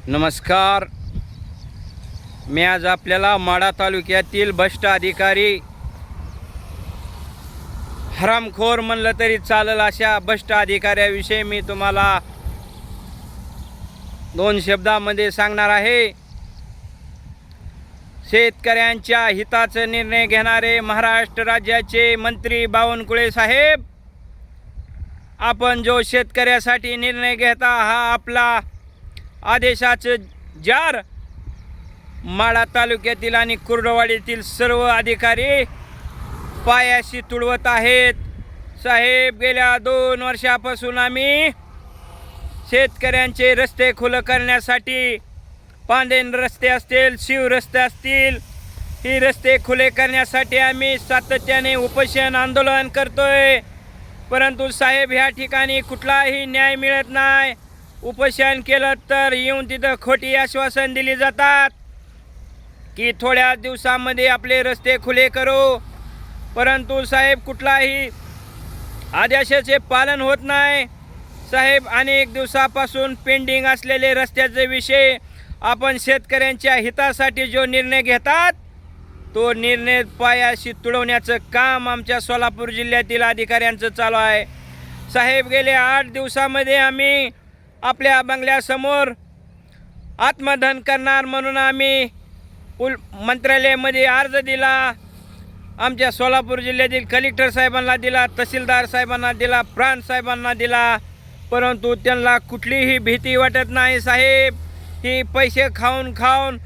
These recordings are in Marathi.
नमस्कार. मी आज आपल्याला माढा तालुक्यातील भ्रष्ट अधिकारी, हरामखोर म्हणलं तरी चालेल अशा भ्रष्ट अधिकाऱ्याविषयी मी तुम्हाला 2 शब्दामध्ये सांगणार आहे. शेतकऱ्यांच्या हिताचे निर्णय घेणारे महाराष्ट्र राज्याचे मंत्री बावनकुळे साहेब, आपण जो शेतकऱ्यासाठी निर्णय घेता हा आपला आदेशाचे जार माढा तालुक्यातील आणि कुर्डवाडीतील सर्व अधिकारी पायाशी तुडवत आहेत. साहेब, गेल्या 2 वर्षापासून आम्ही शेतकऱ्यांचे रस्ते खुले करण्यासाठी, पांदेन रस्ते असतील, शिव रस्ते असतील, ही रस्ते खुले करण्यासाठी आम्ही सातत्याने उपोषण आंदोलन करतोय. परंतु साहेब, ह्या ठिकाणी कुठलाही न्याय मिळत नाही. उपोषण केलं तर येऊन तिथं खोटी आश्वासन दिली जातात की थोड्या दिवसामध्ये आपले रस्ते खुले करू. परंतु साहेब, कुठलाही आदेशाचे पालन होत नाही. साहेब, अनेक दिवसापासून पेंडिंग असलेले रस्त्याचे विषय आपण शेतकऱ्यांच्या हितासाठी जो निर्णय घेतात तो निर्णय पायाशी तुडवण्याचं काम आमच्या सोलापूर जिल्ह्यातील अधिकाऱ्यांचं चालू आहे. साहेब, गेले 8 दिवसामध्ये आम्ही आपल्या बंगल्यासमोर आत्मदहन करणार म्हणून आम्ही मंत्रालयामध्ये अर्ज दिला. आमच्या सोलापूर जिल्ह्यातील कलेक्टर साहेबांना दिला, तहसीलदार साहेबांना दिला, प्रांत साहेबांना दिला. परंतु त्यांना कुठलीही भीती वाटत नाही. साहेब, ही पैसे खाऊन खाऊन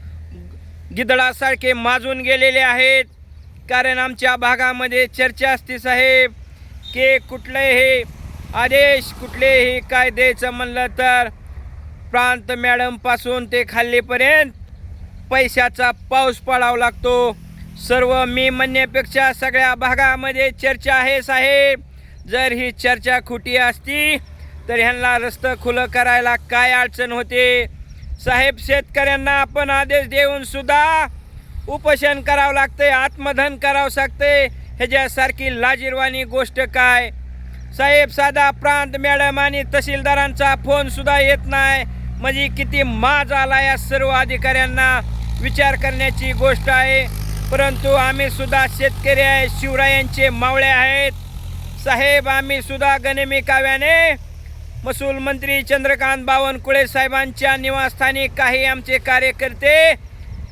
गिधडासारखे माजून गेलेले आहेत. कारण आमच्या भागामध्ये चर्चा असते साहेब की कुठलेही आदेश, कुठलेही काय द्यायचं म्हणलं तर प्रांत मॅडमपासून ते खाल्लीपर्यंत पैशाचा पाऊस पडावा लागतो. सर्व मी म्हणण्यापेक्षा सगळ्या भागामध्ये चर्चा आहे साहेब. जर ही चर्चा खोटी असती तर ह्यांना रस्ता खुलं करायला काय अडचण होते. साहेब, शेतकऱ्यांना आपण आदेश देऊन सुद्धा उपोषण करावं लागते, आत्मदहन करावं लागते. ह्याच्यासारखी लाजिरवाणी गोष्ट काय साहेब. साधा प्रांत मॅडम आणि तहसीलदारांचा फोन सुद्धा येत नाही म्हणजे किती माज आला या सर्व अधिकाऱ्यांना विचार करण्याची गोष्ट आहे. परंतु आम्ही सुद्धा शेतकरी आहे, शिवरायांचे मावळे आहेत. साहेब, आम्ही सुद्धा गनिमी काव्याने महसूल मंत्री चंद्रकांत बावनकुळे साहेबांच्या निवासस्थानी काही आमचे कार्यकर्ते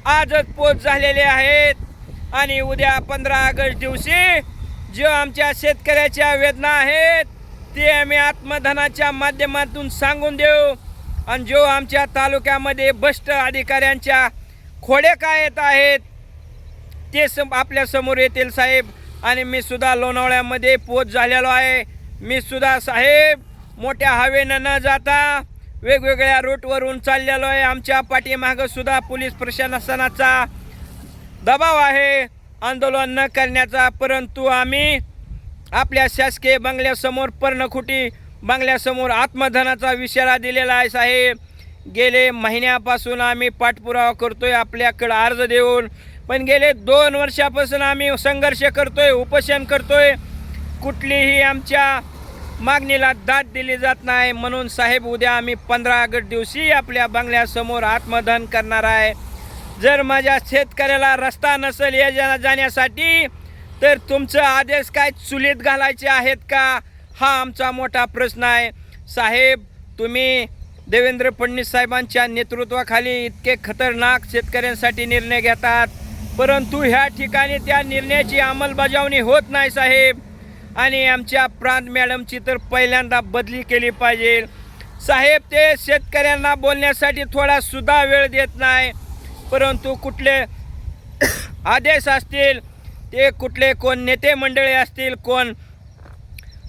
आजच पोच झालेले आहेत आणि उद्या 15 ऑगस्ट दिवशी जो आमच्या शेतकऱ्याच्या वेदना आहेत ते आम्ही आत्मदहनाच्या माध्यमातून सांगून देऊ. आणि जो आमच्या तालुक्यामध्ये भ्रष्ट अधिकाऱ्यांच्या खोडे काय येत आहेत ते आपल्या समोर येतील साहेब. आणि मी सुद्धा लोणावळ्यामध्ये पोच झालेलो आहे. मी सुद्धा साहेब मोठ्या हवेनं न जाता वेगवेगळ्या रूटवरून चाललेलो आहे. आमच्या पाठीमागं सुद्धा पोलीस प्रशासनाचा दबाव आहे आंदोलन न करण्याचा. परंतु आम्ही आपल्या शासकीय बंगल्यासमोर, पर्णखुटी बंगल्यासमोर आत्मदहनाचा इशारा दिलेला आहे साहेब. गेले महिन्यापासून आम्ही पाठपुरावा करतोय आपल्याकडे अर्ज देऊन, पण गेले 2 वर्षापासून आम्ही संघर्ष करतोय, उपोषण करतोय. कुठलीही आमच्या मागणीला दाद दिली जात नाही. म्हणून साहेब, उद्या आम्ही 15 ऑगस्ट दिवशी आपल्या बंगल्यासमोर आत्मदहन करणार आहे. जर माझ्या शेतकऱ्याला रस्ता नसेल या जाण्यासाठी तर तुमचं आदेश काय चुलीत घालायचे आहेत का, हा आमचा मोठा प्रश्न आहे. साहेब, तुम्ही देवेंद्र फडणवीस साहेबांच्या नेतृत्वाखाली इतके खतरनाक शेतकऱ्यांसाठी निर्णय घेतात, परंतु ह्या ठिकाणी त्या निर्णयाची अंमलबजावणी होत नाही साहेब. आणि आमच्या प्रांत मॅडमची तर पहिल्यांदा बदली केली पाहिजे साहेब. ते शेतकऱ्यांना बोलण्यासाठी थोडा सुद्धा वेळ देत नाही. परंतु कुठले आदेश असतील ते कुठले कोण नेते मंडळी असतील, कोण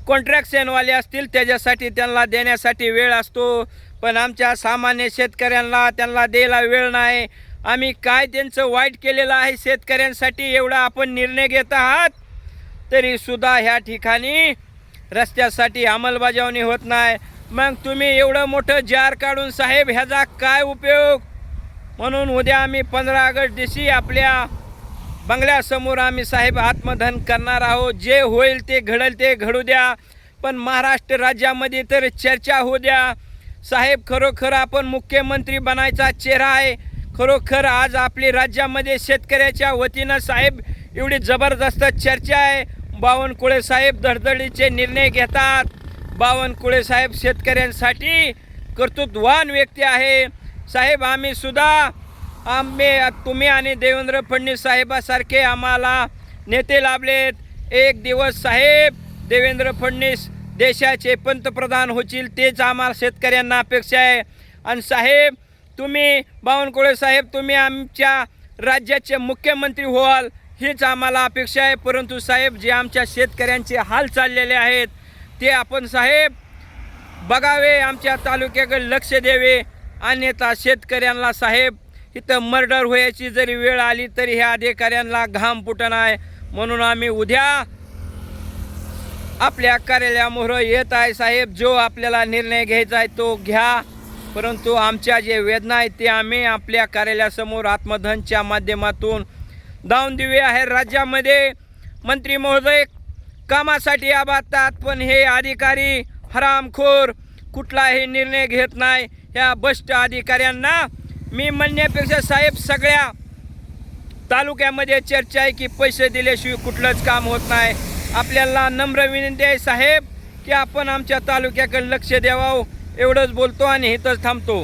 कॉन्ट्रॅक्शनवाले असतील, त्याच्यासाठी त्यांना देण्यासाठी वेळ असतो. पण आमच्या सामान्य शेतकऱ्यांना त्यांना द्यायला वेळ नाही. आम्ही काय त्यांचं वाईट केलेलं आहे शेतकऱ्यांसाठी एवढा आपण निर्णय घेत आहात तरीसुद्धा ह्या ठिकाणी रस्त्यासाठी अंमलबजावणी होत नाही. मग तुम्ही एवढं मोठं जार काढून साहेब ह्याचा काय उपयोग. म्हणून उद्या आम्ही 15 ऑगस्ट दिवशी आपल्या बंगल्यासमोर आम्ही साहेब आत्मदहन करणार आहोत. जे होईल ते घडेल ते घडू द्या, पण महाराष्ट्र राज्यामध्ये तर चर्चा होऊ द्या. साहेब खरोखर आपण मुख्यमंत्री बनायचा चेहरा आहे. खरोखर आज आपली राज्यामध्ये शेतकऱ्याच्या वतीनं साहेब एवढी जबरदस्त चर्चा आहे. बावनकुळे साहेब धडधडीचे निर्णय घेतात. बावनकुळे साहेब शेतकऱ्यांसाठी कर्तृत्ववान व्यक्ती आहे. साहेब आम्ही सुद्धा तुम्ही आणि देवेंद्र फडणवीस साहेबासारखे आम्हाला नेते लाभलेत. एक दिवस साहेब देवेंद्र फडणवीस देशाचे पंतप्रधान होतील तेच आम्हाला शेतकऱ्यांना अपेक्षा आहे. आणि साहेब तुम्ही बावनकुळे साहेब तुम्ही आमच्या राज्याचे मुख्यमंत्री व्हाल हीच आम्हाला अपेक्षा आहे. परंतु साहेब जे आमच्या शेतकऱ्यांचे हाल चाललेले आहेत ते आपण साहेब बघावे, आमच्या तालुक्याकडे लक्ष द्यावे. अन्यथा शेतकऱ्यांना साहेब इथं मर्डर व्हायची जरी वेळ आली तरी ह्या अधिकाऱ्यांना घाम फुटण आहे. म्हणून आम्ही उद्या आपल्या कार्यालयामोहर येत आहे. साहेब जो आपल्याला निर्णय घ्यायचा आहे तो घ्या, परंतु आमच्या जे वेदना आहेत ते आम्ही आपल्या कार्यालयासमोर आत्मधनच्या माध्यमातून दावून देऊया. आहे राज्यामध्ये मंत्री महोदय कामासाठी आबादतात, पण हे अधिकारी हरामखोर कुठलाही निर्णय घेत नाही. ह्या भ्रष्ट अधिकाऱ्यांना मी म्हणण्यापेक्षा साहेब सगळ्या तालुक्यामध्ये चर्चा आहे की पैसे दिल्याशिवाय कुठलंच काम होत नाही. आपल्याला नम्र विनंती आहे साहेब की आपण आमच्या तालुक्याकडे लक्ष द्यावं. एवढंच बोलतो आणि इथंच थांबतो.